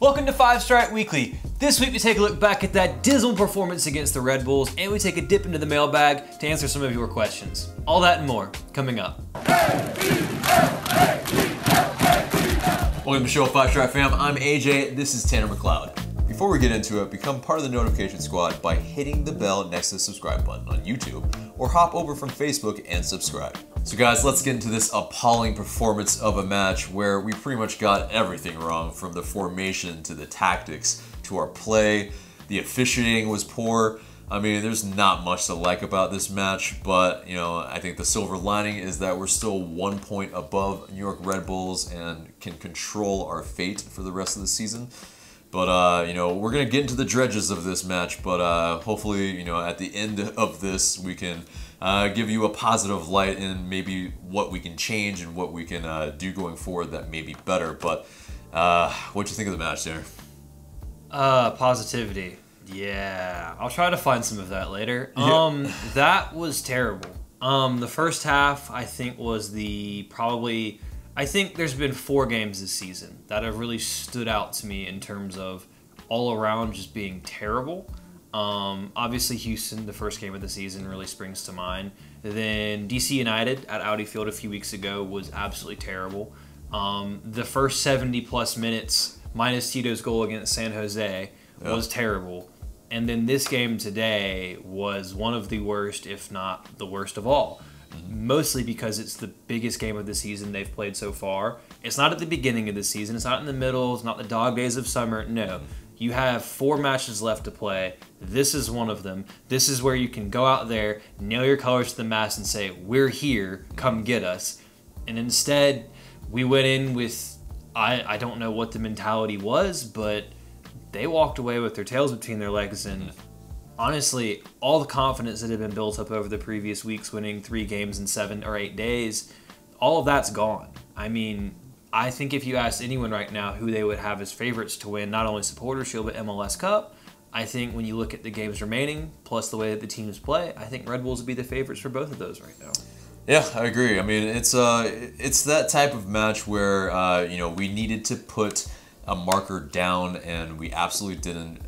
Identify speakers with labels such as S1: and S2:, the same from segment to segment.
S1: Welcome to 5 Strike Weekly. This week we take a look back at that dismal performance against the Red Bulls, and we take a dip into the mailbag to answer some of your questions. All that and more, coming up.
S2: Welcome to the show, 5 Strike fam. I'm AJ, this is Tanner McLeod. Before we get into it, become part of the notification squad by hitting the bell next to the subscribe button on YouTube, or hop over from Facebook and subscribe. So guys, let's get into this appalling performance of a match where we pretty much got everything wrong, from the formation to the tactics to our play. The officiating was poor. I mean, there's not much to like about this match, but I think the silver lining is that we're still 1 point above New York Red Bulls and can control our fate for the rest of the season. But, we're going to get into the dredges of this match, but hopefully, at the end of this, we can give you a positive light in maybe what we can change and what we can do going forward that may be better. But what'd you think of the match there?
S1: Positivity. Yeah, I'll try to find some of that later. That was terrible. The first half, I think, was I think there's been 4 games this season that have really stood out to me in terms of all around just being terrible. Obviously, Houston, the first game of the season, really springs to mind. Then DC United at Audi Field a few weeks ago was absolutely terrible. The first 70-plus minutes, minus Tito's goal against San Jose, was terrible. And then this game today was one of the worst, if not the worst of all. Mostly because it's the biggest game of the season they've played so far. It's not at the beginning of the season. It's not in the middle. It's not the dog days of summer. No. You have 4 matches left to play. This is one of them. This is where you can go out there, nail your colors to the mast, and say, we're here, come get us. And instead, we went in with, I don't know what the mentality was, but they walked away with their tails between their legs, and honestly, all the confidence that had been built up over the previous weeks, winning 3 games in 7 or 8 days, all of that's gone. I mean, I think if you asked anyone right now who they would have as favorites to win not only Supporters Shield but MLS Cup, I think when you look at the games remaining, plus the way that the teams play, I think Red Bulls would be the favorites for both of those right now.
S2: Yeah, I agree. I mean, it's that type of match where we needed to put a marker down, and we absolutely didn't.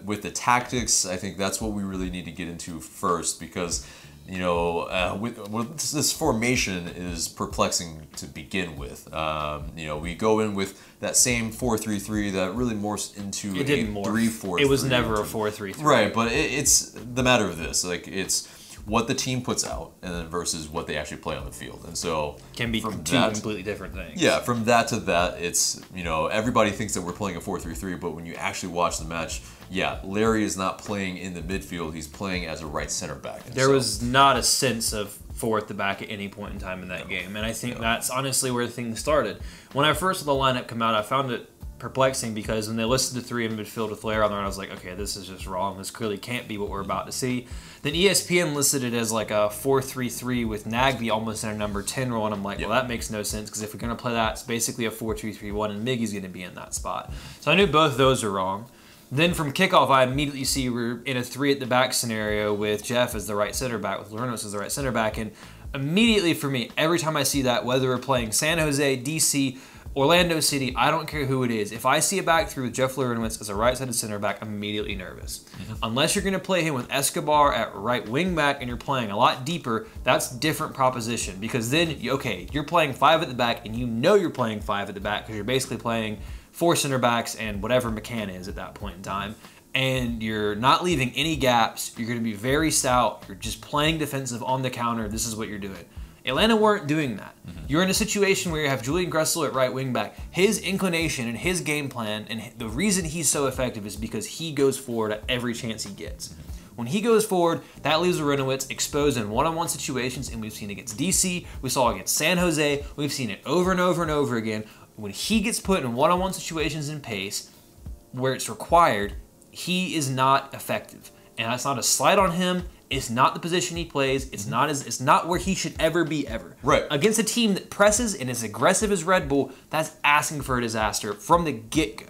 S2: With the tactics, I think that's what we really need to get into first, because with this formation is perplexing to begin with. We go in with that same 4-3-3 that really morphs into a 3-4-3.
S1: It was never a 4-3-3.
S2: Right, but it's the matter of this. Like, it's what the team puts out and then versus what they actually play on the field. And so
S1: can be two completely different things.
S2: Yeah, from that to that, it's, everybody thinks that we're playing a 4-3-3, but when you actually watch the match, yeah, Larry is not playing in the midfield. He's playing as a right center back.
S1: There was not a sense of 4 at the back at any point in time in that game. And I think that's honestly where things started. When I first saw the lineup come out, I found it perplexing, because when they listed the 3 in midfield with Flair on there, I was like, okay, this is just wrong. This clearly can't be what we're about to see. Then ESPN listed it as like a 4-3-3 with Nagby almost in a number 10 role, and I'm like, well, that makes no sense, because if we're going to play that, it's basically a 4-2-3-1, and Miggy's going to be in that spot. So I knew both of those are wrong. Then from kickoff, I immediately see we're in a 3 at the back scenario with Jeff as the right center back, with Lernos as the right center back, and immediately for me, every time I see that, whether we're playing San Jose, DC, Orlando City, I don't care who it is. If I see a back three with Jeff Lerowitz as a right-sided center back, I'm immediately nervous. Unless you're going to play him with Escobar at right wing back and you're playing a lot deeper, that's a different proposition. Because then, okay, you're playing 5 at the back, and you're playing 5 at the back because you're basically playing 4 center backs and whatever McCann is at that point in time. And you're not leaving any gaps. You're going to be very stout. You're just playing defensive on the counter. This is what you're doing. Atlanta weren't doing that. You're in a situation where you have Julian Gressel at right wing back. His inclination and his game plan, and the reason he's so effective, is because he goes forward at every chance he gets. When he goes forward, that leaves Renowitz exposed in one-on-one situations, and we've seen it against DC, we saw it against San Jose, we've seen it over and over and over again. When he gets put in one-on-one situations in pace, where it's required, he is not effective. And that's not a slight on him. It's not the position he plays. It's not where he should ever be ever.
S2: Right.
S1: Against a team that presses and is aggressive as Red Bull, that's asking for a disaster from the get-go.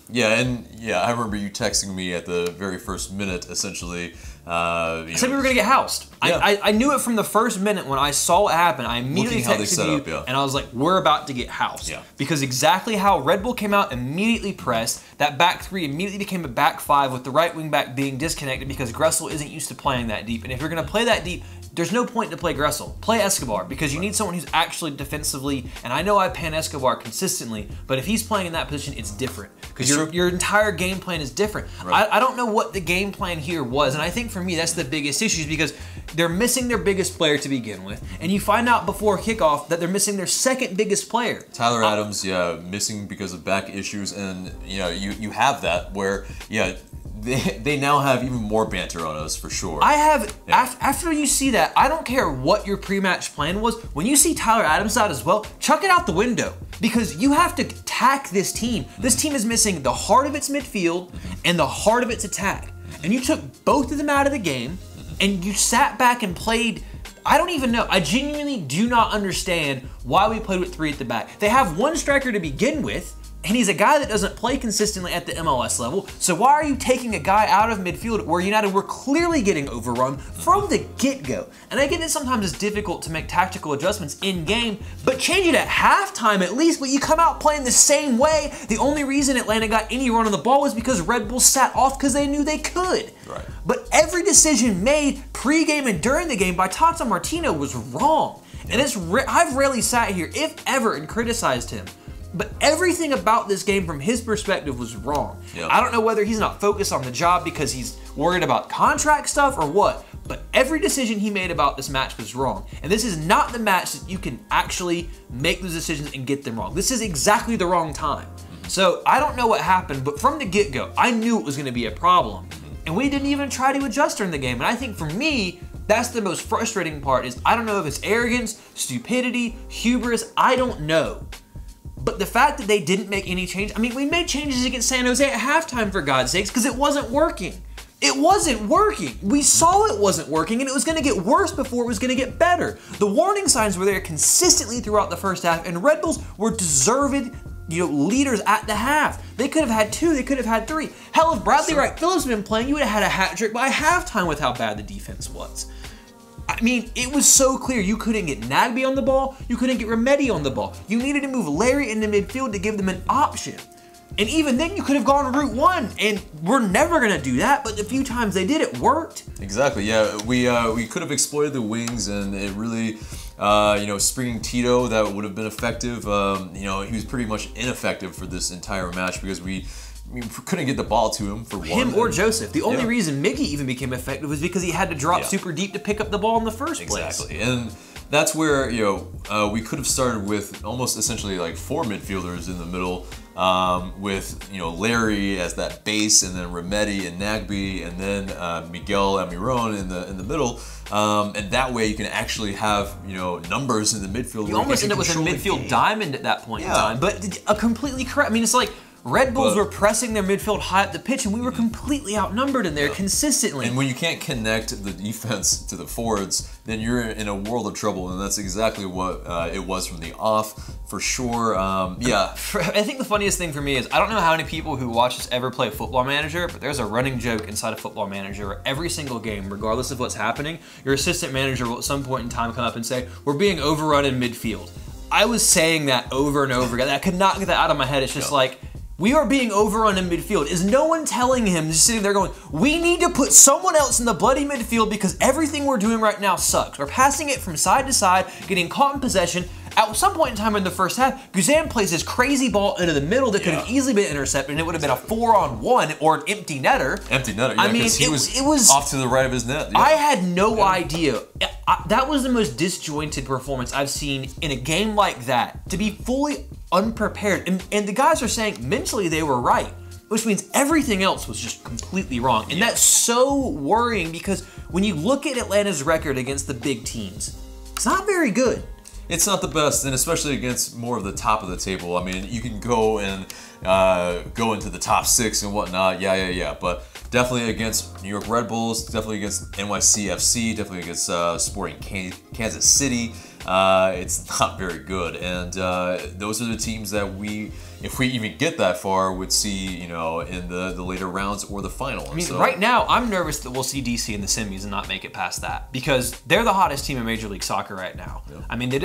S2: Yeah, and I remember you texting me at the very first minute, essentially,
S1: I said we were going to get housed.
S2: Yeah.
S1: I knew it from the first minute when I saw it happen. I immediately texted you, and I was like, we're about to get housed.
S2: Yeah.
S1: Because exactly how Red Bull came out, immediately pressed, that back three immediately became a back five with the right wing back being disconnected because Gressel isn't used to playing that deep. And if you're going to play that deep, there's no point to play Gressel. Play Escobar because you need someone who's actually defensively, and I know I pan Escobar consistently, but if he's playing in that position, it's different. Because your entire game plan is different.
S2: Right.
S1: I don't know what the game plan here was, and I think for me that's the biggest issue is because they're missing their biggest player to begin with, and you find out before kickoff that they're missing their second biggest player.
S2: Tyler Adams, missing because of back issues, and you have that where they now have even more banter on us for sure.
S1: After you see that, I don't care what your pre-match plan was. When you see Tyler Adams out as well, chuck it out the window because you have to attack this team. This team is missing the heart of its midfield and the heart of its attack. And you took both of them out of the game and you sat back and played. I don't even know. I genuinely do not understand why we played with three at the back. They have one striker to begin with, and he's a guy that doesn't play consistently at the MLS level. So why are you taking a guy out of midfield where United were clearly getting overrun from the get-go? And I get that sometimes it's difficult to make tactical adjustments in-game, but change it at halftime at least, but you come out playing the same way. The only reason Atlanta got any run on the ball was because Red Bull sat off because they knew they could.
S2: Right.
S1: But every decision made pre-game and during the game by Tata Martino was wrong. And I've rarely sat here, if ever, and criticized him. But everything about this game from his perspective was wrong.
S2: Yep.
S1: I don't know whether he's not focused on the job because he's worried about contract stuff or what, but every decision he made about this match was wrong. And this is not the match that you can actually make those decisions and get them wrong. This is exactly the wrong time. So I don't know what happened, but from the get-go, I knew it was going to be a problem. And we didn't even try to adjust during the game. And I think for me, that's the most frustrating part is I don't know if it's arrogance, stupidity, hubris, I don't know. But the fact that they didn't make any change, I mean, we made changes against San Jose at halftime, for God's sakes, because it wasn't working. It wasn't working. We saw it wasn't working, and it was going to get worse before it was going to get better. The warning signs were there consistently throughout the first half, and Red Bulls were deserved leaders at the half. They could have had two, they could have had three. Hell, if Bradley Wright Phillips had been playing, you would have had a hat trick by halftime with how bad the defense was. I mean, it was so clear you couldn't get Nagby on the ball, you couldn't get Remedi on the ball. You needed to move Larry into midfield to give them an option. And even then, you could have gone route one, and we're never going to do that, but the few times they did, it worked.
S2: Exactly, yeah. We could have exploited the wings, and it really, springing Tito, that would have been effective. He was pretty much ineffective for this entire match because we couldn't get the ball to him for one.
S1: Him or Joseph. The only reason Miggy even became effective was because he had to drop super deep to pick up the ball in the first place.
S2: Exactly, and that's where we could have started with almost essentially like four midfielders in the middle, with Larry as that base, and then Remedi and Nagby, and then Miguel Almiron in the middle, and that way you can actually have numbers in the midfield.
S1: You almost end up with a midfield diamond at that point in time, but a completely correct. I mean, it's like Red Bulls were pressing their midfield high up the pitch, and we were completely outnumbered in there consistently.
S2: And when you can't connect the defense to the forwards, then you're in a world of trouble, and that's exactly what it was from the off, for sure. I
S1: think the funniest thing for me is I don't know how many people who watch us ever play Football Manager, but there's a running joke inside of Football Manager where every single game, regardless of what's happening, your assistant manager will at some point in time come up and say, "We're being overrun in midfield." I was saying that over and over again. I could not get that out of my head. It's just like, we are being overrun in midfield. Is no one telling him, just sitting there going, we need to put someone else in the bloody midfield because everything we're doing right now sucks. We're passing it from side to side, getting caught in possession. At some point in time in the first half, Guzan plays this crazy ball into the middle that could have easily been intercepted, and it would have been a 4-on-1 or an empty netter.
S2: Empty netter, yeah, because he was off to the right of his net. Yeah.
S1: I had no idea. That was the most disjointed performance I've seen in a game like that. To be fully unprepared. And the guys are saying mentally they were right, which means everything else was just completely wrong. And that's so worrying because when you look at Atlanta's record against the big teams, it's not very good.
S2: It's not the best, and especially against more of the top of the table. I mean, you can go and go into the top 6 and whatnot, but definitely against New York Red Bulls, definitely against NYCFC, definitely against Sporting Kansas City. it's not very good. And those are the teams that we, if we even get that far, would see, you know, in the later rounds or the final.
S1: I mean, right now, I'm nervous that we'll see DC in the semis and not make it past that, because they're the hottest team in Major League Soccer right now. Yep. I mean, they're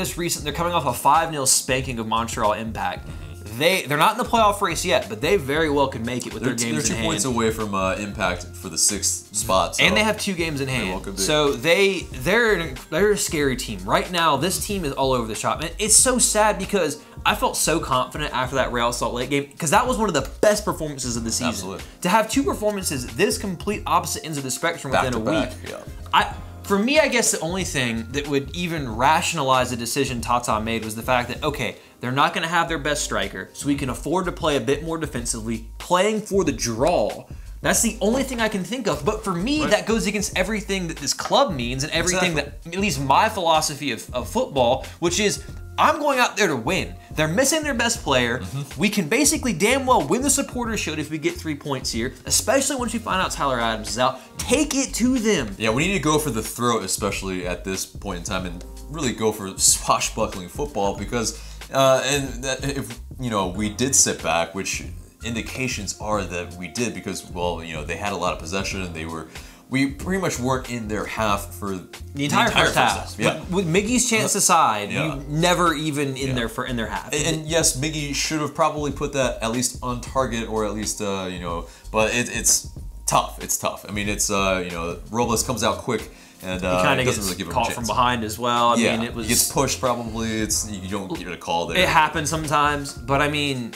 S1: coming off a 5-0 spanking of Montreal Impact. They're not in the playoff race yet, but they very well could make it with their games in hand.
S2: They're 2 points away from Impact for the 6th spot. So
S1: and they have 2 games in hand.
S2: Well,
S1: so they're a scary team. Right now, this team is all over the shop. And it's so sad because I felt so confident after that Real Salt Lake game, because that was one of the best performances of the season.
S2: Absolutely.
S1: To have 2 performances this complete opposite ends of the spectrum within a week.
S2: Yeah.
S1: For me, I guess the only thing that would even rationalize the decision Tata made was the fact that, okay, they're not going to have their best striker, so we can afford to play a bit more defensively, playing for the draw. That's the only thing I can think of. But for me, that goes against everything that this club means and everything that, at least my philosophy of football, which is I'm going out there to win. They're missing their best player. We can basically damn well win the supporters shield if we get 3 points here, especially once we find out Tyler Adams is out. Take it to them.
S2: Yeah, we need to go for the throat, especially at this point in time, and really go for swashbuckling football, because if you know, we did sit back, which indications are that we did, because, well, you know, they had a lot of possession and we pretty much weren't in their half for
S1: the entire first half.
S2: Yeah.
S1: With Miggy's chance aside, you never even in their half.
S2: And yes, Miggy should have probably put that at least on target, or at least you know, but it's tough. It's tough. I mean, it's you know, Robles comes out quick. And
S1: he kind of gets
S2: really give him
S1: caught from behind as well. I mean, it was,
S2: he gets pushed probably. You don't get a call there.
S1: It happens sometimes, but I mean,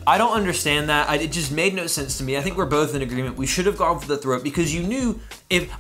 S1: I don't understand that. It just made no sense to me. I think we're both in agreement. We should have gone for the throat, because you knew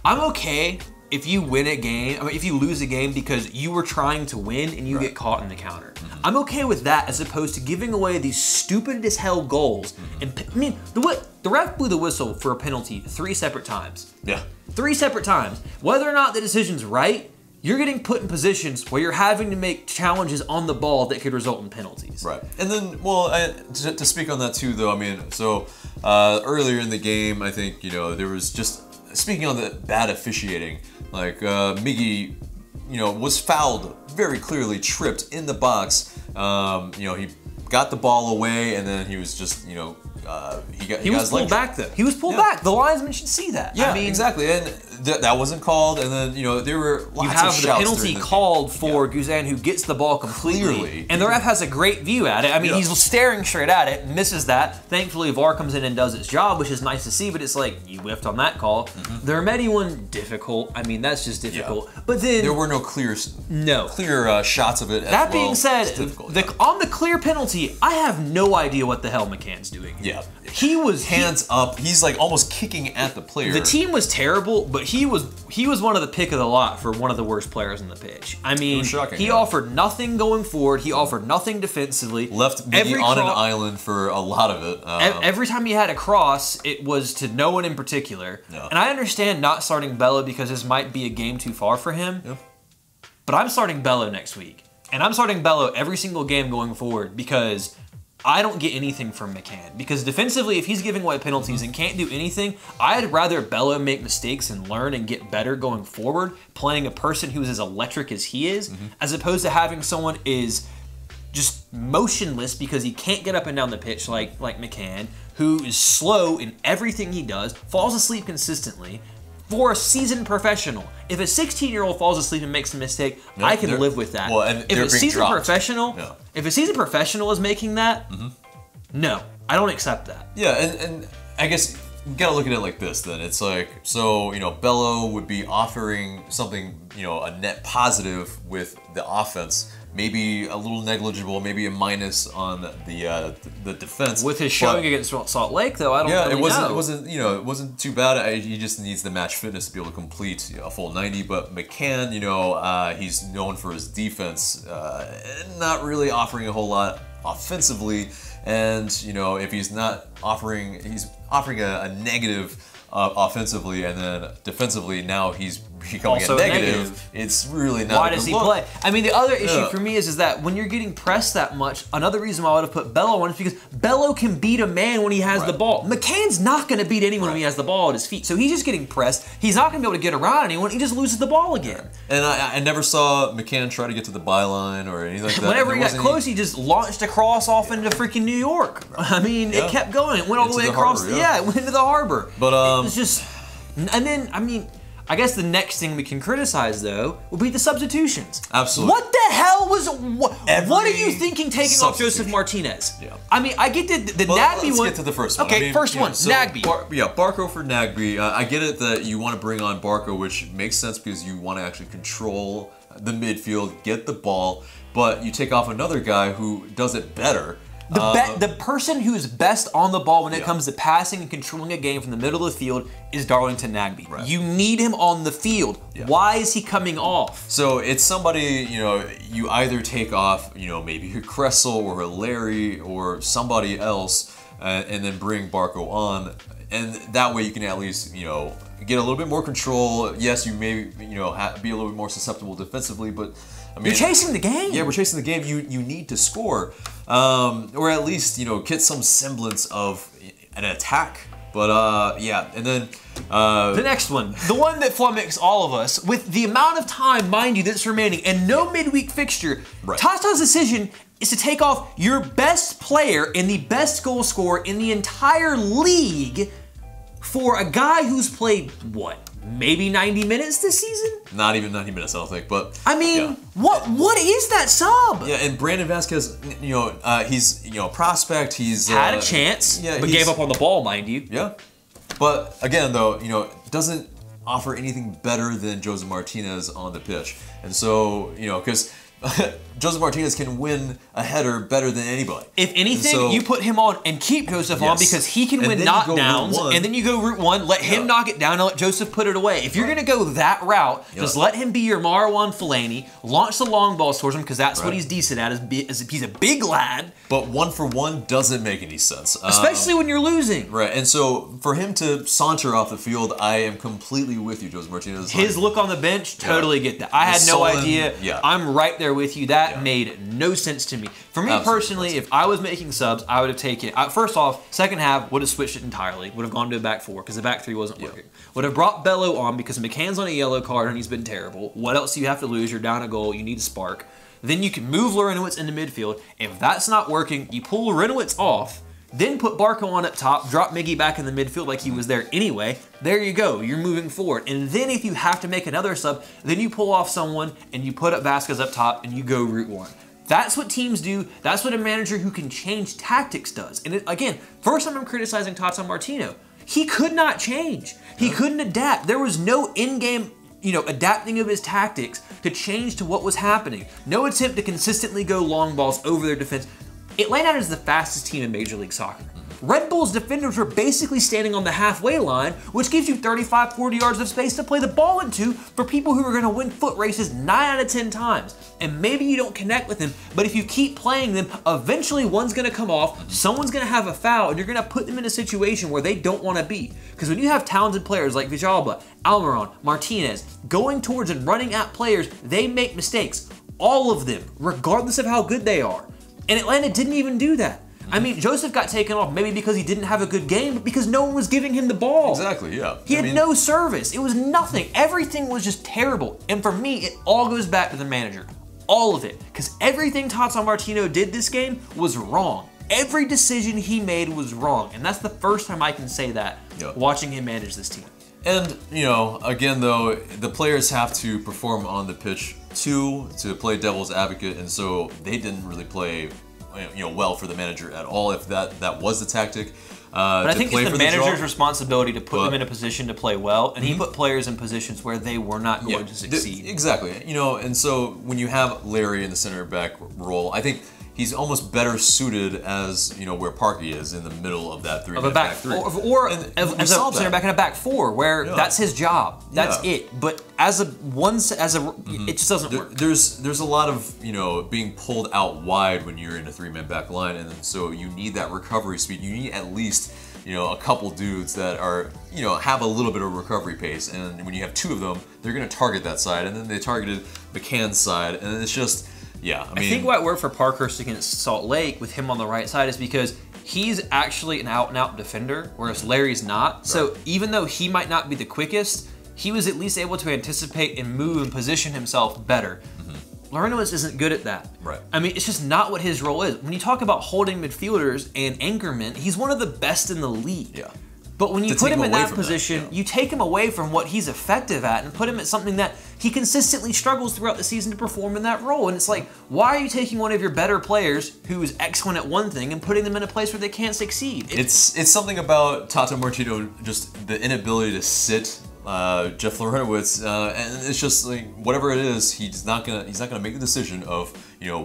S1: I'm okay if you win a game. I mean, if you lose a game because you were trying to win and you get caught in the counter. I'm okay with that, as opposed to giving away these stupid as hell goals. And I mean, the ref blew the whistle for a penalty 3 separate times.
S2: Yeah. 3
S1: separate times. Whether or not the decision's right, you're getting put in positions where you're having to make challenges on the ball that could result in penalties.
S2: Right. And then, well, to speak on that too, though, I mean, so earlier in the game, I think, you know, there was just, speaking on the bad officiating, like Miggy, you know, was fouled, very clearly tripped in the box. You know, he got the ball away, and then he was just, you know, he was
S1: pulled back though. He was pulled back. The linesman should see that.
S2: Yeah, I mean, exactly. And that wasn't called. And then, you know, there were lots of shouts.
S1: You have the penalty called for Guzan, who gets the ball completely. And the ref has a great view at it. I mean, he's staring straight at it, misses that. Thankfully, VAR comes in and does its job, which is nice to see. But it's like, you whiffed on that call. The Remedi one, difficult. I mean, that's just difficult. But then
S2: there were no clear shots of it.
S1: That being said, on the clear penalty, I have no idea what the hell McCann's doing.
S2: Yeah.
S1: He was
S2: hands up. He's like almost kicking at the player.
S1: The team was terrible, but he was one of the pick of the lot for one of the worst players on the pitch. I mean, he offered nothing going forward. He offered nothing defensively.
S2: Left Miggy on an island for a lot of it.
S1: Every time he had a cross, it was to no one in particular. Yeah. And I understand not starting Bello because this might be a game too far for him. Yeah. But I'm starting Bello next week. And I'm starting Bello every single game going forward, because I don't get anything from McCann. Because defensively, if he's giving away penalties and can't do anything, I'd rather Bello make mistakes and learn and get better going forward, playing a person who's as electric as he is, as opposed to having someone is just motionless because he can't get up and down the pitch like McCann, who is slow in everything he does, falls asleep consistently. For a seasoned professional, if a 16-year-old falls asleep and makes a mistake, I can live with that.
S2: Well, and
S1: if a seasoned professional is making that, no, I don't accept that.
S2: Yeah, and I guess you gotta look at it like this. Then it's like, so, you know, Bello would be offering something, you know, a net positive with the offense. Maybe a little negligible, maybe a minus on the defense.
S1: With his showing against Salt Lake, though, I don't really know.
S2: It wasn't too bad. He just needs the match fitness to be able to complete a full 90. But McCann, you know, he's known for his defense, not really offering a whole lot offensively. And, you know, if he's not offering, he's offering a negative offensively, and then defensively now he's becoming
S1: Also
S2: a negative, it's really not.
S1: Why does he play? I mean, the other issue for me is that when you're getting pressed that much, another reason why I would have put Bello on is because Bello can beat a man when he has the ball. McCann's not going to beat anyone when he has the ball at his feet, so he's just getting pressed. He's not going to be able to get around anyone. He just loses the ball again.
S2: And I never saw McCann try to get to the byline or anything like that.
S1: Whenever he got close, he just launched across off into freaking New York. I mean, it kept going. It went all the way across. It went into the harbor. But it was just, and then I mean, I guess the next thing we can criticize though will be the substitutions.
S2: Absolutely.
S1: What the hell was what are you thinking taking off Joseph Martinez? Yeah. I mean, I get the Nagby one.
S2: Let's get to the first one.
S1: Okay, I mean, first one, so Nagby.
S2: Barco for Nagby. I get it that you want to bring on Barco, which makes sense because you want to actually control the midfield, get the ball, but you take off another guy who does it better.
S1: The person who's best on the ball when it comes to passing and controlling a game from the middle of the field is Darlington Nagby. Right. You need him on the field. Yeah. Why is he coming off?
S2: So it's somebody, you either take off, maybe a Kressel or a Larry or somebody else and then bring Barco on. And that way you can at least, get a little bit more control. Yes, you may, be a little bit more susceptible defensively, but I mean,
S1: you're chasing the game.
S2: Yeah, we're chasing the game. You need to score, or at least get some semblance of an attack. But yeah, and then
S1: the next one, the one that flummoxed all of us, with the amount of time, mind you, that's remaining, and no midweek fixture. Tata's decision is to take off your best player and the best goal scorer in the entire league for a guy who's played what? Maybe 90 minutes this season?
S2: Not even 90 minutes, I don't think. But
S1: I mean, what is that sub?
S2: Yeah, and Brandon Vasquez, he's a prospect. He's
S1: had a chance, but gave up on the ball, mind you.
S2: Yeah, but again, though, doesn't offer anything better than Joseph Martinez on the pitch, and so because Joseph Martinez can win a header better than anybody.
S1: If anything, you put him on and keep Joseph on because he can win knockdowns, and then you go route one, let him knock it down and let Joseph put it away. If you're going to go that route, just let him be your Marwan Fellaini, launch the long balls towards him because that's what he's decent at. He's a big lad.
S2: But 1-for-1 doesn't make any sense.
S1: Especially when you're losing.
S2: Right, and so for him to saunter off the field, I am completely with you, Joseph Martinez.
S1: His look on the bench, totally get that. I had no idea. I'm right there with you. That made no sense to me. For me personally, if I was making subs, I would have taken, first off, second half, would have switched it entirely. Would have gone to a back four because the back three wasn't working. Would have brought Bello on because McCann's on a yellow card and he's been terrible. What else do you have to lose? You're down a goal. You need a spark. Then you can move Lorenowitz into midfield. If that's not working, you pull Lorenowitz off, then put Barco on up top, drop Miggy back in the midfield like he was there anyway. There you go. You're moving forward. And then if you have to make another sub, then you pull off someone and you put up Vasquez up top and you go route one. That's what teams do. That's what a manager who can change tactics does. And again, first time I'm criticizing Tata Martino. He could not change. He couldn't adapt. There was no in-game adapting of his tactics to change to what was happening. No attempt to consistently go long balls over their defense. Atlanta is the fastest team in Major League Soccer. Red Bull's defenders were basically standing on the halfway line, which gives you 35, 40 yards of space to play the ball into for people who are going to win foot races 9 out of 10 times. And maybe you don't connect with them, but if you keep playing them, eventually one's going to come off, someone's going to have a foul, and you're going to put them in a situation where they don't want to be. Because when you have talented players like Villalba, Almiron, Martinez, going towards and running at players, they make mistakes. All of them, regardless of how good they are. And Atlanta didn't even do that. I mean, Joseph got taken off maybe because he didn't have a good game, but because no one was giving him the ball.
S2: Exactly, yeah.
S1: He had no service. It was nothing. Everything was just terrible. And for me, it all goes back to the manager. All of it. Because everything Tata Martino did this game was wrong. Every decision he made was wrong. And that's the first time I can say that, watching him manage this team.
S2: And, again, though, the players have to perform on the pitch, too, to play devil's advocate. And so they didn't really play well for the manager at all, if that was the tactic.
S1: But I think it's the manager's responsibility to put them in a position to play well, and he put players in positions where they were not going to succeed.
S2: Exactly. And so when you have Larry in the center back role, I think he's almost better suited as where Parky is in the middle of that back three,
S1: or as a center back in a back four, where that's his job. That's it. But as a it just doesn't work.
S2: There's a lot of being pulled out wide when you're in a 3-man back line, and so you need that recovery speed. You need at least a couple dudes that are, have a little bit of recovery pace. And when you have two of them, they're going to target that side. And then they targeted McCann's side. And it's just, I
S1: think why it worked for Parkhurst against Salt Lake with him on the right side is because he's actually an out-and-out defender, whereas Larry's not. Right. So even though he might not be the quickest, he was at least able to anticipate and move and position himself better. Larinowitz isn't good at that.
S2: Right.
S1: I mean, it's just not what his role is. When you talk about holding midfielders and anchorman, he's one of the best in the league.
S2: Yeah.
S1: But when you put him in that position, you take him away from what he's effective at and put him at something that he consistently struggles throughout the season to perform in that role. And it's like, why are you taking one of your better players who is excellent at one thing and putting them in a place where they can't succeed?
S2: It's something about Tata Martino, just the inability to sit Jeff Larinowitz, and it's just like whatever it is, he's not gonna make the decision of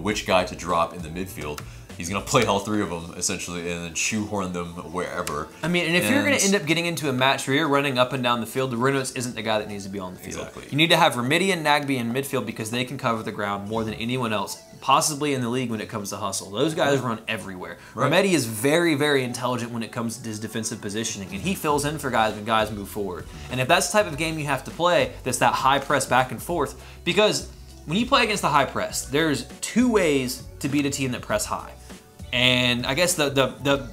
S2: which guy to drop in the midfield. He's gonna play all three of them essentially and then shoehorn them wherever.
S1: I mean, and if you're gonna end up getting into a match where you're running up and down the field, Larinowitz isn't the guy that needs to be on the field.
S2: Exactly.
S1: You need to have Remedi and Nagbe in midfield because they can cover the ground more than anyone else, possibly in the league when it comes to hustle. Those guys run everywhere. Right. Remedi is very, very intelligent when it comes to his defensive positioning, and he fills in for guys when guys move forward. And if that's the type of game you have to play, that's that high press back and forth, because when you play against the high press, there's two ways to beat a team that press high. And I guess the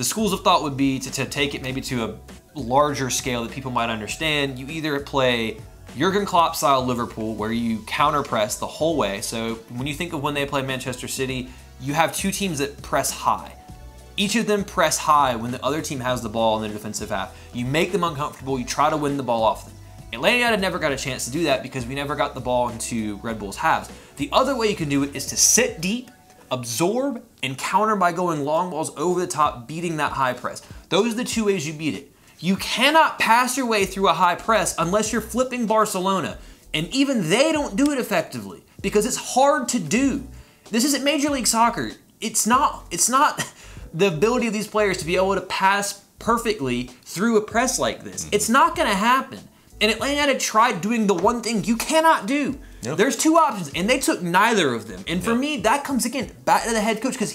S1: schools of thought would be to take it maybe to a larger scale that people might understand. You either play Jurgen Klopp style Liverpool, where you counter press the whole way. So when you think of when they play Manchester City, you have two teams that press high. Each of them press high when the other team has the ball in their defensive half. You make them uncomfortable, you try to win the ball off them. Atlanta United never got a chance to do that because we never got the ball into Red Bull's halves. The other way you can do it is to sit deep, absorb, and counter by going long balls over the top, beating that high press. Those are the two ways you beat it. You cannot pass your way through a high press unless you're flipping Barcelona. And even they don't do it effectively because it's hard to do. This isn't Major League Soccer. It's not the ability of these players to be able to pass perfectly through a press like this. It's not going to happen. And Atlanta United tried doing the one thing you cannot do. Yep. There's two options, and they took neither of them. And for me, that comes, again, back to the head coach, because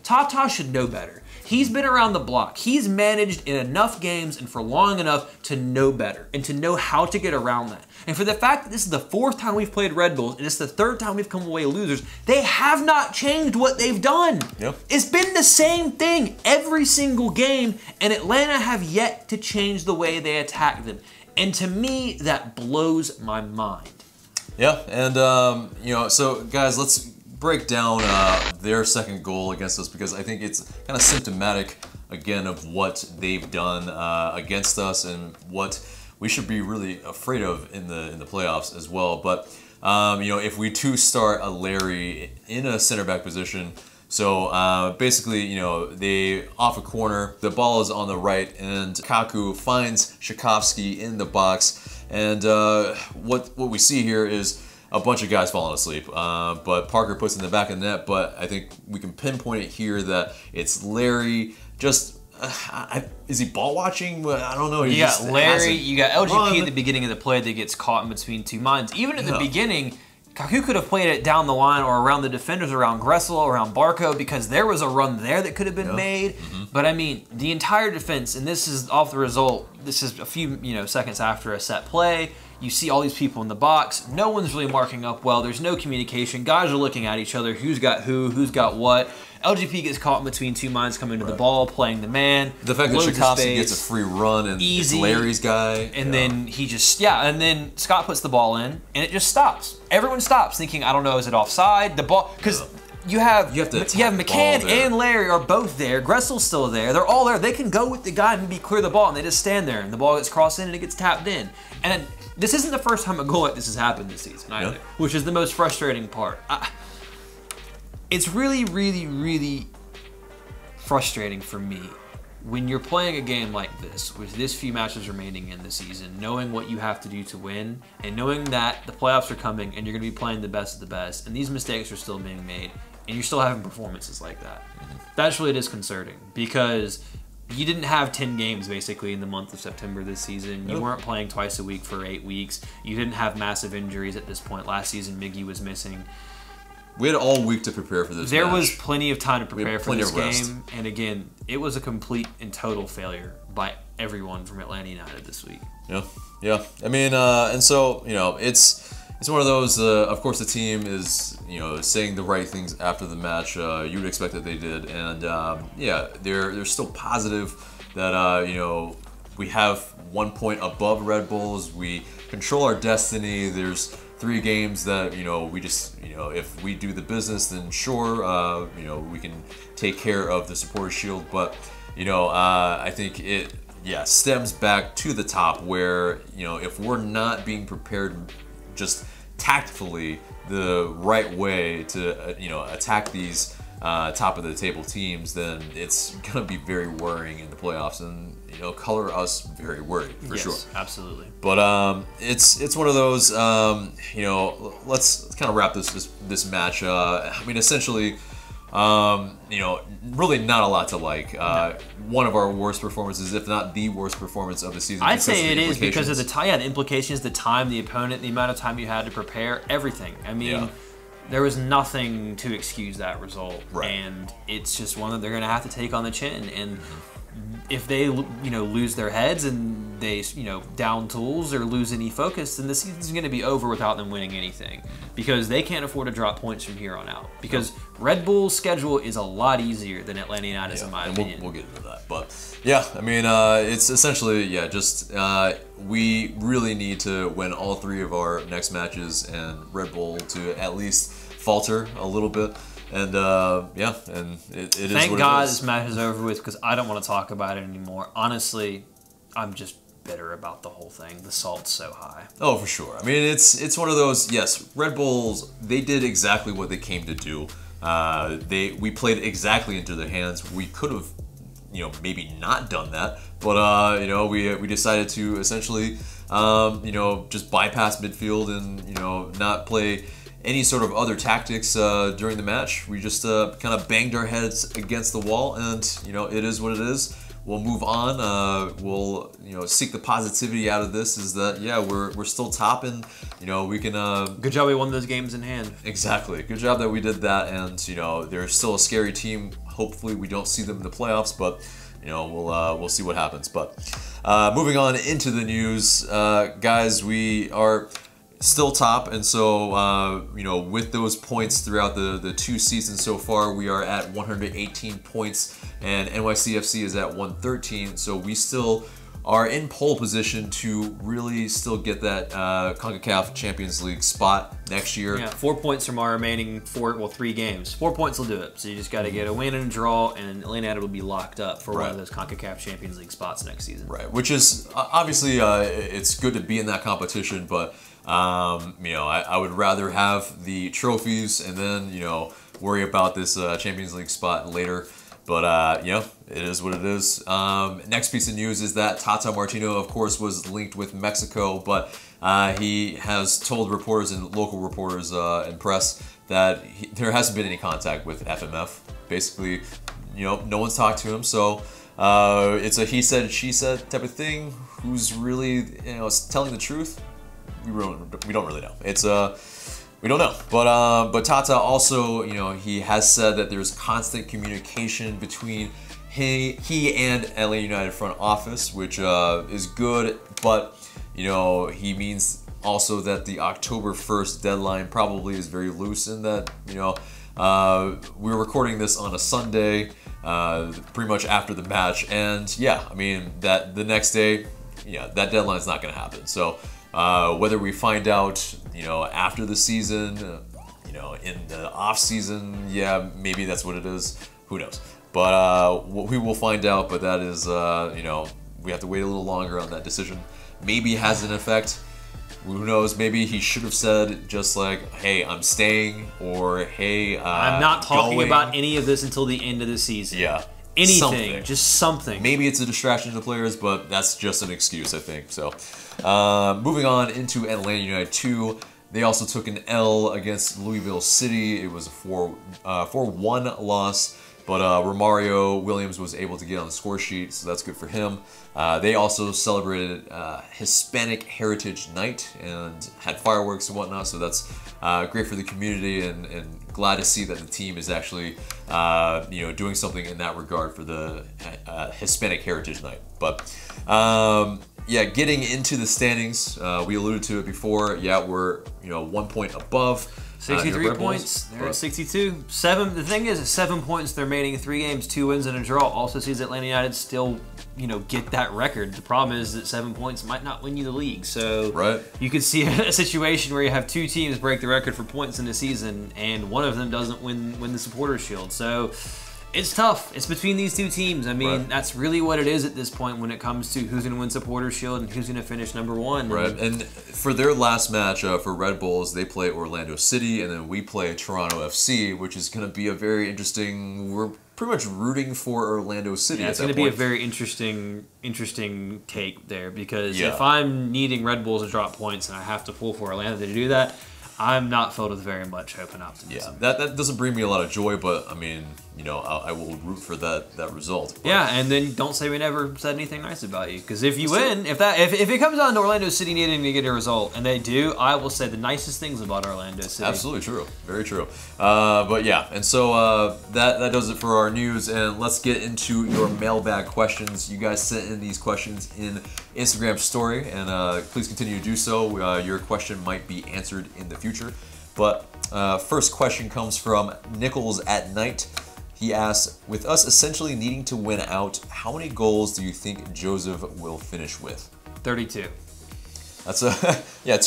S1: Tata should know better. He's been around the block. He's managed in enough games and for long enough to know better and to know how to get around that. And for the fact that this is the fourth time we've played Red Bulls and it's the third time we've come away losers, they have not changed what they've done.
S2: Yep.
S1: It's been the same thing every single game, and Atlanta have yet to change the way they attack them. And to me, that blows my mind.
S2: Yeah, and so guys, let's break down their second goal against us, because I think it's kind of symptomatic again of what they've done against us and what we should be really afraid of in the playoffs as well. But if we do start a Larry in a center back position, so basically, they off a corner, the ball is on the right, and Kaku finds Shakovsky in the box. And what we see here is a bunch of guys falling asleep. But Parker puts it in the back of the net, but I think we can pinpoint it here that it's Larry just... is he ball watching? I don't know.
S1: You got Larry, you got LGP at the beginning of the play that gets caught in between two minds. Even at the beginning, Kaku could have played it down the line or around the defenders, around Gressel, around Barco, because there was a run there that could have been made. But I mean, the entire defense, and this is off the result, this is a few seconds after a set play. You see all these people in the box. No one's really marking up well. There's no communication. Guys are looking at each other. Who's got who's got what. LGP gets caught in between two minds coming to the ball, playing the man.
S2: The fact that Shakovsky gets a free run and it's Larry's guy.
S1: And then he just, and then Scott puts the ball in and it just stops. Everyone stops thinking, I don't know, is it offside? The ball, because you have McCann and Larry are both there. Gressel's still there. They're all there. They can go with the guy and maybe clear the ball, and they just stand there and the ball gets crossed in and it gets tapped in. And this isn't the first time a goal like this has happened this season either, which is the most frustrating part. It's really, really, really frustrating for me when you're playing a game like this, with this few matches remaining in the season, knowing what you have to do to win, and knowing that the playoffs are coming and you're going to be playing the best of the best, and these mistakes are still being made, and you're still having performances like that. That's really disconcerting, because you didn't have 10 games basically in the month of September this season. You weren't playing twice a week for 8 weeks. You didn't have massive injuries at this point. Last season, Miggy was missing.
S2: We had all week to prepare for this
S1: There
S2: match.
S1: was plenty of time to prepare for this
S2: rest.
S1: game. And again, it was a complete and total failure by everyone from Atlanta United this week.
S2: Yeah. I mean, and so, it's one of those, of course the team is, saying the right things after the match. You would expect that they did. And, yeah, they're still positive that, we have 1 point above Red Bulls. We control our destiny. There's 3 games that, we just, if we do the business, then sure, we can take care of the Supporters Shield. But, I think it, stems back to the top where, if we're not being prepared just tactfully the right way to, attack these top of the table teams, then it's going to be very worrying in the playoffs and, color us very worried for sure.
S1: Absolutely.
S2: But it's one of those, let's kind of wrap this match. I mean, essentially, really not a lot to like. One of our worst performances, if not the worst performance of the season.
S1: I'd say it is because of the the implications, the time, the opponent, the amount of time you had to prepare, everything. I mean, there was nothing to excuse that result, and it's just one that they're going to have to take on the chin. And if they, lose their heads and they, down tools or lose any focus, then the season's going to be over without them winning anything because they can't afford to drop points from here on out. Because Red Bull's schedule is a lot easier than Atlanta United's, in my opinion.
S2: We'll get into that. But yeah, I mean, it's essentially, just we really need to win all 3 of our next matches and Red Bull to at least falter a little bit. And and it is what it is.
S1: Thank God this match is over with because I don't want to talk about it anymore. Honestly, I'm just bitter about the whole thing. The salt's so high.
S2: Oh, for sure. I mean, it's one of those. Yes, Red Bulls. They did exactly what they came to do. We played exactly into their hands. We could have, maybe not done that, but we decided to essentially, just bypass midfield and not play any sort of other tactics during the match. We just kind of banged our heads against the wall, and it is what it is. We'll move on. We'll seek the positivity out of this. Is that we're still top, and we can.
S1: Good job we won those games in hand.
S2: Exactly. Good job that we did that, and they're still a scary team. Hopefully we don't see them in the playoffs, but we'll see what happens. But moving on into the news, guys, we are still top, and so with those points throughout the 2 seasons so far, we are at 118 points, and NYCFC is at 113. So we still are in pole position to really still get that CONCACAF Champions League spot next year.
S1: Yeah, 4 points from our remaining 3 games. 4 points will do it. So you just got to get a win and a draw, and Atlanta United will be locked up for one of those CONCACAF Champions League spots next season. Right,
S2: which is obviously it's good to be in that competition, but I would rather have the trophies and then worry about this Champions League spot later. But it is what it is. Next piece of news is that Tata Martino, of course, was linked with Mexico, but he has told reporters and local reporters and press that there hasn't been any contact with FMF. Basically, no one's talked to him, so it's a he said, she said type of thing. Who's really telling the truth? We don't really know. It's we don't know. But Tata also, he has said that there's constant communication between he and LA United front office, which is good. But he means also that the October 1st deadline probably is very loose, in that we're recording this on a Sunday, pretty much after the match, and I mean that the next day, that deadline's not going to happen. So. Whether we find out, after the season, in the off season, maybe that's what it is. Who knows? But we will find out. But that is, we have to wait a little longer on that decision. Maybe it has an effect. Who knows? Maybe he should have said just like, "Hey, I'm staying," or "Hey,
S1: I'm not talking about any of this until the end of the season."
S2: Yeah.
S1: Anything, just something.
S2: Maybe it's a distraction to the players, but that's just an excuse, I think. So, moving on into Atlanta United 2, they also took an L against Louisville City. It was a 4-1 loss But Romario Williams was able to get on the score sheet, so that's good for him. They also celebrated Hispanic Heritage Night and had fireworks and whatnot, so that's great for the community, and glad to see that the team is actually doing something in that regard for the Hispanic Heritage Night. But yeah, getting into the standings, we alluded to it before. Yeah, we're 1 point above.
S1: 63 points. They're at 62. The thing is, 7 points. They're remaining 3 games, 2 wins and a draw. Also sees Atlanta United still, get that record. The problem is that 7 points might not win you the league. So you could see a situation where you have 2 teams break the record for points in the season, and one of them doesn't win the Supporters Shield. So it's tough. It's between these 2 teams. I mean, that's really what it is at this point when it comes to who's going to win Supporters Shield and who's going to finish #1.
S2: Right. And for their last match for Red Bulls, they play Orlando City, and then we play Toronto FC, which is going to be a very interesting. We're pretty much rooting for Orlando City.
S1: Yeah, it's going to be a very interesting take there, because if I'm needing Red Bulls to drop points and I have to pull for Orlando to do that, I'm not filled with very much hope and optimism.
S2: Yeah, that doesn't bring me a lot of joy, but I mean, I will root for that result. But.
S1: Yeah, and then don't say we never said anything nice about you, because if you win, if it comes down to Orlando City needing to get a result, and they do, I will say the nicest things about Orlando City.
S2: Absolutely true, very true. But yeah, and so that does it for our news, and let's get into your mailbag questions. You guys sent in these questions in Instagram story, and please continue to do so. Your question might be answered in the future. But first question comes from Nichols at Night. He asks, with us essentially needing to win out, how many goals do you think Joseph will finish with?
S1: 32.
S2: That's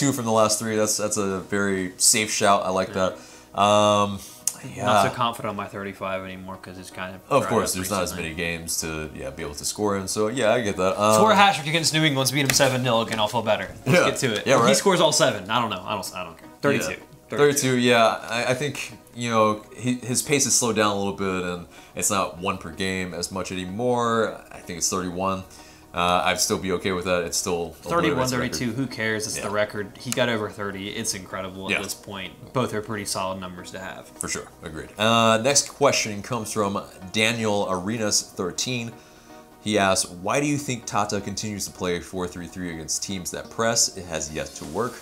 S2: 2 from the last 3. That's a very safe shout. I like that.
S1: I'm not so confident on my 35 anymore, because it's kind
S2: of course, there's not as many games to be able to score in. So yeah, I get that.
S1: Score a hat trick against New England, let's beat him 7-0 again. I'll feel better. Let's get to it.
S2: Yeah, right.
S1: He scores all 7. I don't know. I don't care. 32.
S2: Yeah. 32, yeah. I think, his pace has slowed down a little bit, and it's not 1 per game as much anymore. I think it's 31. I'd still be okay with that. It's still
S1: 31, 32. Who cares? It's the record. He got over 30. It's incredible at this point. Both are pretty solid numbers to have.
S2: For sure. Agreed. Next question comes from Daniel Arenas 13. He asks, why do you think Tata continues to play 4-3-3 against teams that press? It has yet to work.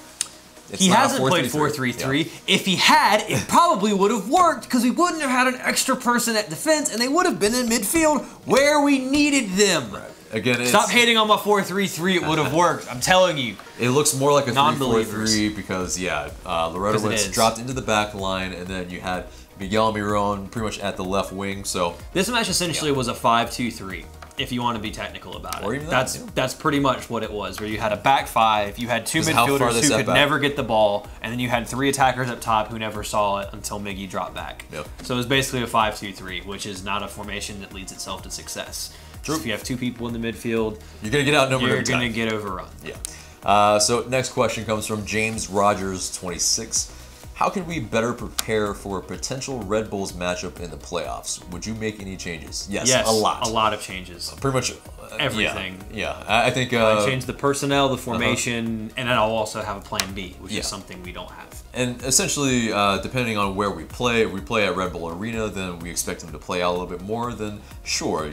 S1: He hasn't played 4-3-3. If he had, it probably would have worked, because we wouldn't have had an extra person at defense, and they would have been in midfield where we needed them. Right.
S2: Again,
S1: stop hating on my 4-3-3. It would have worked. I'm telling you.
S2: It looks more like a 3-4-3 because Loretto Wentz dropped into the back line, and then you had Miguel Miron pretty much at the left wing. So
S1: this match essentially was a 5-2-3. If you want to be technical about it, or even that's pretty much what it was. Where you had a back 5, you had 2 midfielders who could never get the ball, and then you had 3 attackers up top who never saw it until Miggy dropped back.
S2: Yep.
S1: So it was basically a 5-2-3, which is not a formation that leads itself to success. True. If you have 2 people in the midfield,
S2: you're gonna get outnumbered.
S1: You're gonna get overrun.
S2: Yeah. So next question comes from James Rogers 26. How can we better prepare for a potential Red Bulls matchup in the playoffs? Would you make any changes? Yes, a lot.
S1: A lot of changes.
S2: Pretty much
S1: everything.
S2: Yeah, I think
S1: change the personnel, the formation, and then I'll also have a plan B, which is something we don't have.
S2: And essentially, depending on where we play, if we play at Red Bull Arena, then we expect them to play out a little bit more. Then sure,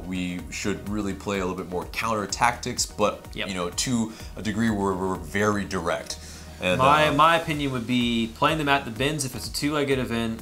S2: we should really play a little bit more counter tactics, but to a degree where we're very direct. And,
S1: my opinion would be playing them at the bins. If it's a 2-legged event,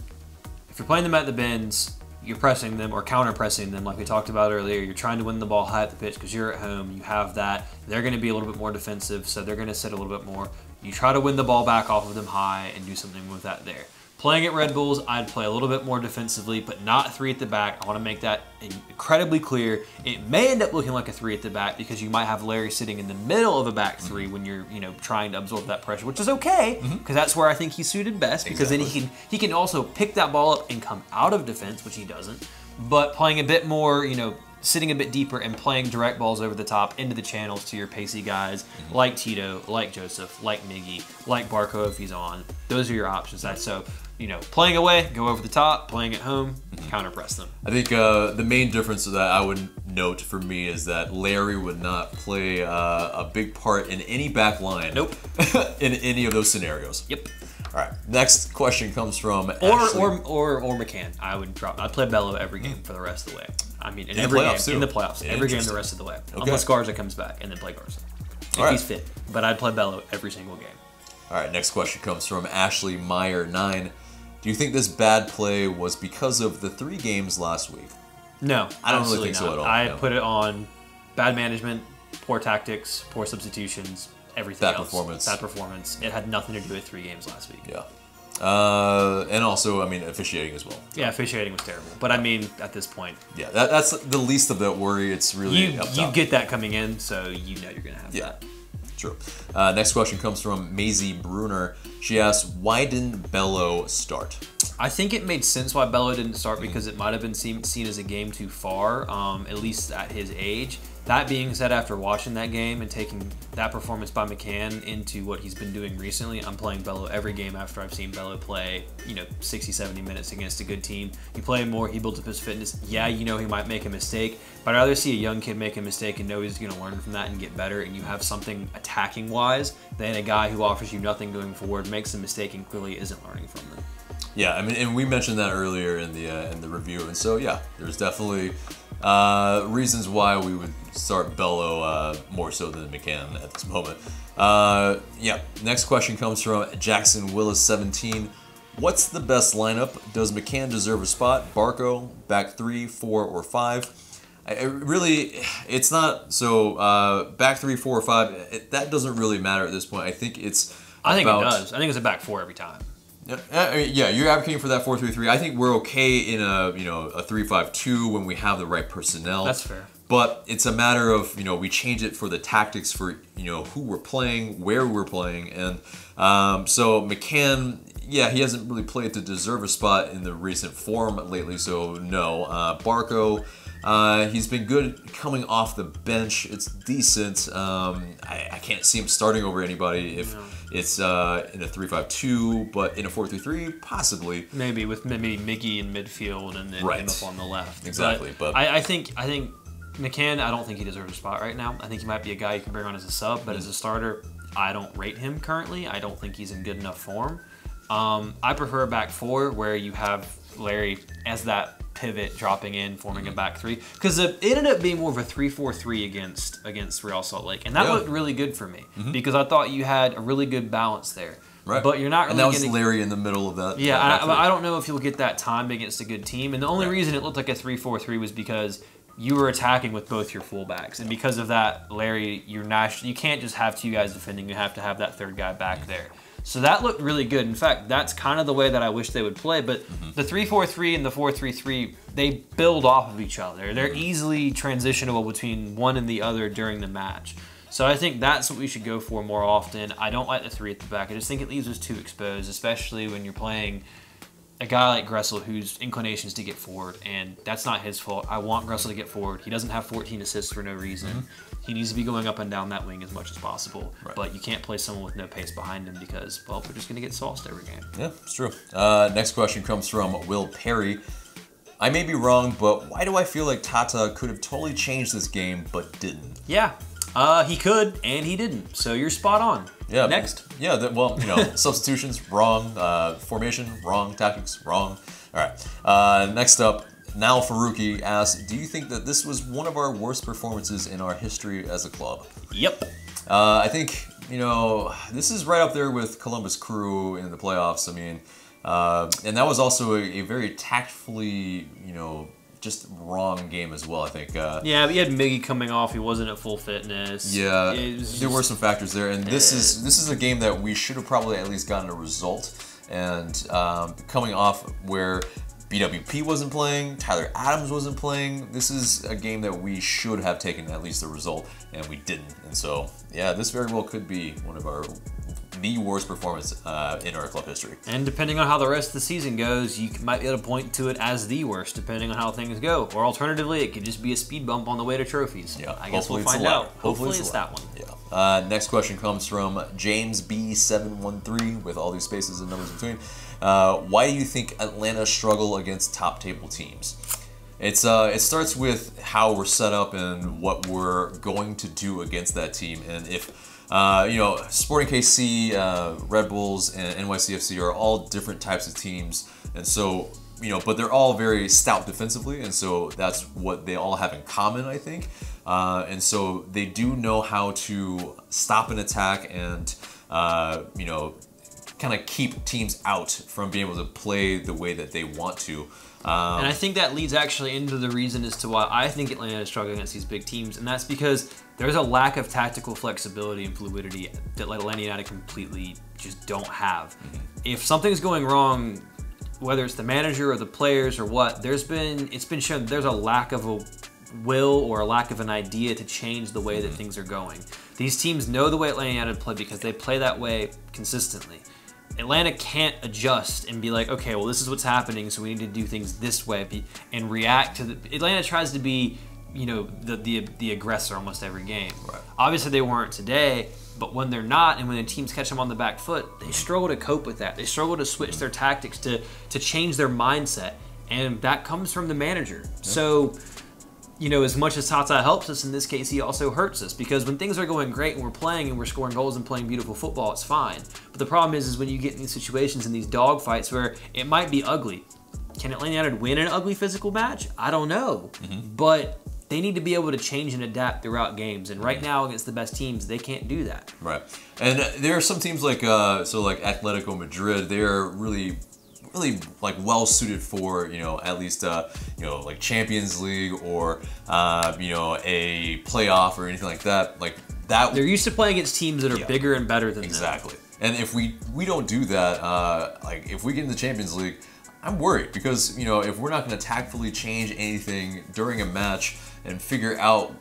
S1: if you're playing them at the bins, you're pressing them or counter-pressing them like we talked about earlier. You're trying to win the ball high at the pitch because you're at home. You have that. They're going to be a little bit more defensive, so they're going to sit a little bit more. You try to win the ball back off of them high and do something with that there. Playing at Red Bulls, I'd play a little bit more defensively, but not 3 at the back. I want to make that incredibly clear. It may end up looking like a 3 at the back because you might have Larry sitting in the middle of a back 3 when you're trying to absorb that pressure, which is okay because that's where I think he's suited best. Because then he can also pick that ball up and come out of defense, which he doesn't. But playing a bit more, sitting a bit deeper and playing direct balls over the top into the channels to your pacey guys like Tito, like Joseph, like Miggy, like Barco if he's on. Those are your options. So. Playing away, go over the top. Playing at home, counter press them.
S2: I think the main difference that I would note for me is that Larry would not play a big part in any back line.
S1: Nope.
S2: In any of those scenarios.
S1: Yep.
S2: All right. Next question comes from
S1: or McCann. I'd play Bello every game for the rest of the way. I mean, in every game in the playoffs, every game the rest of the way. Okay. Unless Garza comes back, and then play Garza if he's fit. But I'd play Bello every single game.
S2: All right. Next question comes from Ashley Meyer 9. Do you think this bad play was because of the 3 games last week?
S1: No,
S2: I don't really think so at all.
S1: I put it on bad management, poor tactics, poor substitutions, everything else. Bad performance. It had nothing to do with 3 games last week.
S2: Yeah. And also, I mean, officiating as well.
S1: Yeah, officiating was terrible. But I mean, at this point...
S2: Yeah, that's the least of that worry. It's really
S1: you get that coming in, so you know you're going to have that.
S2: True. Next question comes from Maisie Bruner. She asks, why didn't Bello start?
S1: I think it made sense why Bello didn't start because it might have been seen as a game too far, at least at his age. That being said, after watching that game and taking that performance by McCann into what he's been doing recently, I'm playing Bello every game after I've seen Bello play, 60, 70 minutes against a good team. You play him more, he builds up his fitness. Yeah, he might make a mistake, but I'd rather see a young kid make a mistake and know he's going to learn from that and get better, and you have something attacking-wise than a guy who offers you nothing going forward, makes a mistake, and clearly isn't learning from them.
S2: Yeah, I mean, and we mentioned that earlier in the review, and so yeah, there's definitely reasons why we would start Bello more so than McCann at this moment. Yeah, next question comes from Jackson Willis 17. What's the best lineup? Does McCann deserve a spot? Barco, back 3, 4, or 5? It's not so. Back 3, 4, or 5. That doesn't really matter at this point. I think it's.
S1: I think it does. I think it's a back 4 every time.
S2: Yeah, you're advocating for that 4-3-3. I think we're okay in a 3-5-2 when we have the right personnel.
S1: That's fair.
S2: But it's a matter of we change it for the tactics for who we're playing, where we're playing, and so McCann. Yeah, he hasn't really played to deserve a spot in the recent form lately, so no. Barco, he's been good coming off the bench. It's decent. I can't see him starting over anybody if it's in a 3-5-2, but in a 4-3-3, possibly.
S1: Maybe with Miggy in midfield and then him up on the left.
S2: Exactly. But
S1: I think McCann, I don't think he deserves a spot right now. I think he might be a guy you can bring on as a sub, but as a starter, I don't rate him currently. I don't think he's in good enough form. I prefer a back 4 where you have Larry as that pivot dropping in, forming a back 3, because it ended up being more of a 3-4-3 against Real Salt Lake, and that looked really good for me because I thought you had a really good balance there.
S2: Right.
S1: But you're not really
S2: and that was Larry in the middle of that.
S1: Yeah, I don't know if you'll get that time against a good team, and the only reason it looked like a 3-4-3 was because you were attacking with both your fullbacks, and because of that, Larry, you can't just have 2 guys defending. You have to have that 3rd guy back there. So that looked really good. In fact, that's kind of the way that I wish they would play. But the 3-4-3 and the 4-3-3, they build off of each other. They're easily transitionable between one and the other during the match. So I think that's what we should go for more often. I don't like the 3 at the back. I just think it leaves us too exposed, especially when you're playing a guy like Gressel whose inclination is to get forward, and that's not his fault. I want Gressel to get forward. He doesn't have 14 assists for no reason. He needs to be going up and down that wing as much as possible. Right. But you can't play someone with no pace behind him because, well, we're just going to get sauced every game.
S2: Yeah, it's true. Next question comes from Will Perry. I may be wrong, but why do I feel like Tata could have totally changed this game but didn't?
S1: Yeah, he could, and he didn't. So you're spot on.
S2: Yeah.
S1: Next.
S2: Yeah, substitutions, wrong. Formation, wrong. Tactics, wrong. All right. Next up, Nal Faruqi asks, do you think that this was one of our worst performances in our history as a club?
S1: Yep.
S2: I think, this is right up there with Columbus Crew in the playoffs. I mean, and that was also a very tactfully, just wrong game as well, I think.
S1: Yeah, but you had Miggy coming off. He wasn't at full fitness.
S2: Yeah, there were some factors there. And this is a game that we should have probably at least gotten a result. And coming off where BWP wasn't playing, Tyler Adams wasn't playing, this is a game that we should have taken at least a result, and we didn't. And so, yeah, this very well could be one of the worst performance in our club history.
S1: And depending on how the rest of the season goes, you might be able to point to it as the worst, depending on how things go. Or alternatively, it could just be a speed bump on the way to trophies.
S2: Yeah,
S1: I guess we'll find out. Hopefully it's that one.
S2: Yeah. Next question comes from James B713 with all these spaces and numbers between. Why do you think Atlanta struggle against top table teams? It starts with how we're set up and what we're going to do against that team. And if, Sporting KC, Red Bulls, and NYCFC are all different types of teams. And so, but they're all very stout defensively. And so that's what they all have in common, I think. And so they do know how to stop an attack and, kind of keep teams out from being able to play the way that they want to.
S1: And I think that leads actually into the reason as to why I think Atlanta is struggling against these big teams, and that's because there's a lack of tactical flexibility and fluidity that Atlanta United completely just don't have. If something's going wrong, whether it's the manager or the players or what, it's been shown that there's a lack of a will or a lack of an idea to change the way that things are going. These teams know the way Atlanta United play because they play that way consistently. Atlanta can't adjust and be like, okay, well, this is what's happening, so we need to do things this way and react to the... Atlanta tries to be, the aggressor almost every game.
S2: Right.
S1: Obviously, they weren't today, but when they're not and when the teams catch them on the back foot, they struggle to cope with that. They struggle to switch their tactics to change their mindset, and that comes from the manager. Yep. So... as much as Tata helps us, in this case, he also hurts us, because when things are going great and we're playing and we're scoring goals and playing beautiful football, it's fine. But the problem is when you get in these situations, in these dogfights where it might be ugly. Can Atlanta United win an ugly physical match? I don't know. But they need to be able to change and adapt throughout games. And right now, against the best teams, they can't do that.
S2: Right. And there are some teams like Atletico Madrid. They're really like well suited for at least like Champions League or a playoff or anything like that. Like that,
S1: they're used to playing against teams that are bigger and better than them.
S2: Exactly. And if we don't do that, like if we get in the Champions League, I'm worried, because if we're not going to tactfully change anything during a match and figure out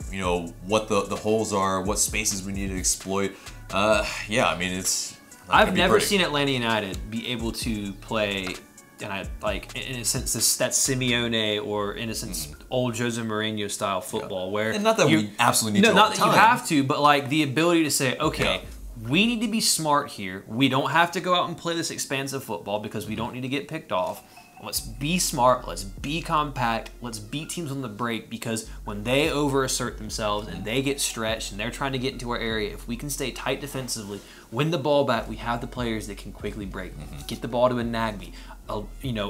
S2: what the holes are, what spaces we need to exploit, I mean it's.
S1: I've never seen Atlanta United be able to play, and in a sense, that Simeone or in a sense old Jose Mourinho style football, where
S2: and not that we absolutely need to.
S1: Not that you have to, but like the ability to say, okay, we need to be smart here. We don't have to go out and play this expansive football because we don't need to get picked off. Let's be smart. Let's be compact. Let's beat teams on the break, because when they overassert themselves and they get stretched and they're trying to get into our area, if we can stay tight defensively, win the ball back, we have the players that can quickly break. Get the ball to a Nagby,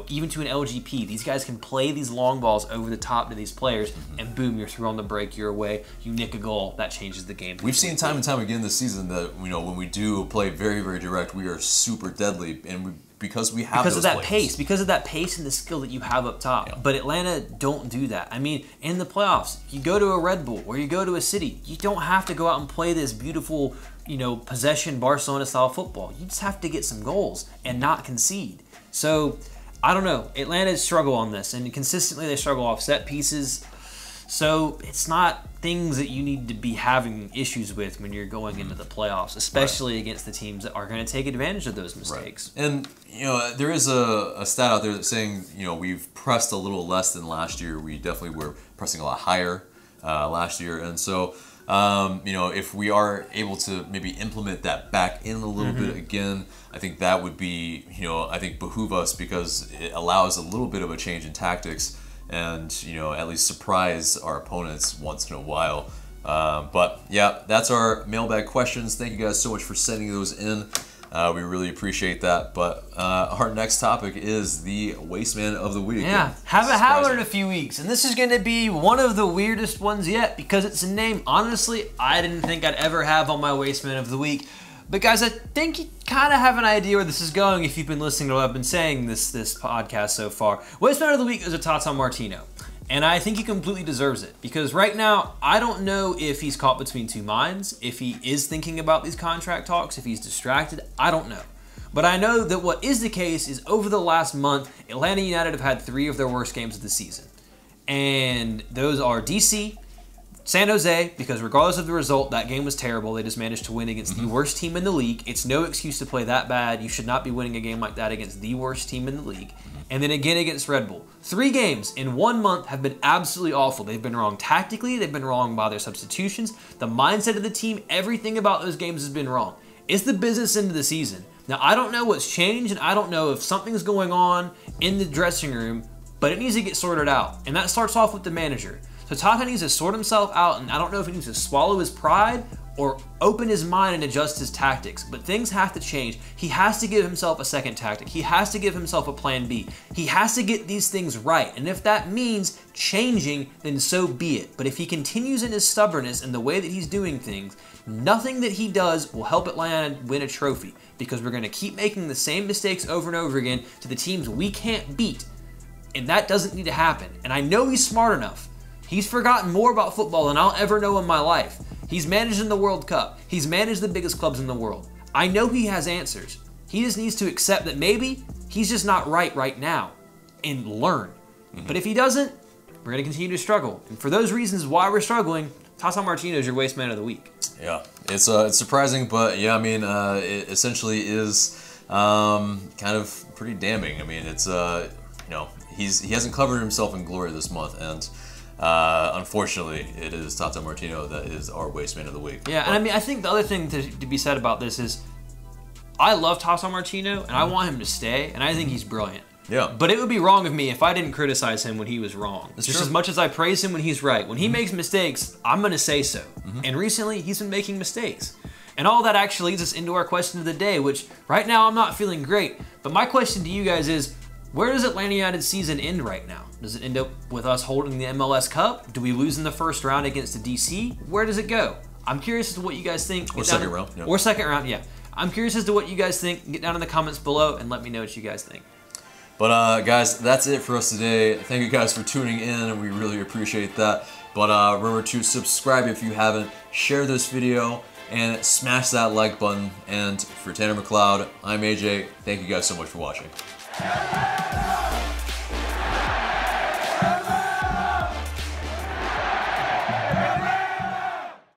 S1: even to an LGP. These guys can play these long balls over the top to these players, and boom, you're through on the break, you're away, you nick a goal, that changes the game.
S2: We've seen time and time again this season that when we do play very, very direct, we are super deadly, and because we have
S1: because of that pace and the skill that you have up top.
S2: Yeah.
S1: But Atlanta don't do that. I mean, in the playoffs, you go to a Red Bull or you go to a City, you don't have to go out and play this beautiful, possession Barcelona style football. You just have to get some goals and not concede. So I don't know. Atlanta struggle on this, and consistently they struggle off set pieces. So it's not things that you need to be having issues with when you're going into the playoffs, especially against the teams that are going to take advantage of those mistakes.
S2: Right. And there is a stat out there that's saying we've pressed a little less than last year. We definitely were pressing a lot higher last year, and so if we are able to maybe implement that back in a little bit again, I think that would be I think behoove us, because it allows a little bit of a change in tactics. And at least surprise our opponents once in a while. But yeah, that's our mailbag questions. Thank you guys so much for sending those in. We really appreciate that. But our next topic is the Wasteman of the Week.
S1: Yeah, haven't had one in a few weeks, and this is going to be one of the weirdest ones yet, because it's a name, honestly, I didn't think I'd ever have on my Wasteman of the Week. But guys, I think you kind of have an idea where this is going if you've been listening to what I've been saying this podcast so far. Wasteman of the Week is a Tata Martino, and I think he completely deserves it, because right now, I don't know if he's caught between two minds, if he is thinking about these contract talks, if he's distracted, I don't know. But I know that what is the case is over the last month, Atlanta United have had 3 of their worst games of the season. And those are DC, San Jose, because regardless of the result, that game was terrible. They just managed to win against the worst team in the league. It's no excuse to play that bad. You should not be winning a game like that against the worst team in the league. And then again against Red Bull. 3 games in 1 month have been absolutely awful. They've been wrong tactically. They've been wrong by their substitutions. The mindset of the team, everything about those games has been wrong. It's the business end of the season. Now, I don't know what's changed, and I don't know if something's going on in the dressing room but it needs to get sorted out, and that starts off with the manager. So Tata needs to sort himself out, and I don't know if he needs to swallow his pride or open his mind and adjust his tactics, but things have to change. He has to give himself a second tactic. He has to give himself a plan B. He has to get these things right, and if that means changing, then so be it. But if he continues in his stubbornness and the way that he's doing things, nothing that he does will help Atlanta win a trophy, because we're going to keep making the same mistakes over and over again to the teams we can't beat, and that doesn't need to happen. And I know he's smart enough. He's forgotten more about football than I'll ever know in my life. He's managed in the World Cup. He's managed the biggest clubs in the world. I know he has answers. He just needs to accept that maybe he's just not right now and learn. But if he doesn't, we're going to continue to struggle. And for those reasons why we're struggling, Tata Martino is your waste man of the week.
S2: Yeah, it's surprising, but yeah, I mean, it essentially is kind of pretty damning. I mean, it's you know, he hasn't covered himself in glory this month, and unfortunately, it is Tata Martino that is our waste man of the week.
S1: Yeah, and I mean, I think the other thing to be said about this is, I love Tata Martino, and I want him to stay, and I think he's brilliant.
S2: Yeah.
S1: But it would be wrong of me if I didn't criticize him when he was wrong.
S2: That's
S1: just
S2: true.
S1: as much as I praise him when he's right. When he makes mistakes, I'm going to say so. And recently, he's been making mistakes. And all that actually leads us into our question of the day, which right now I'm not feeling great. But my question to you guys is, where does Atlanta United's season end right now? Does it end up with us holding the MLS Cup? Do we lose in the first round against the DC? Where does it go? I'm curious as to what you guys think.
S2: Or second round. Yeah.
S1: Or second round, yeah. I'm curious as to what you guys think. Get down in the comments below and let me know what you guys think.
S2: But guys, that's it for us today. Thank you guys for tuning in. We really appreciate that. But remember to subscribe if you haven't, share this video, and smash that like button. And for Tanner McLeod, I'm AJ. Thank you guys so much for watching.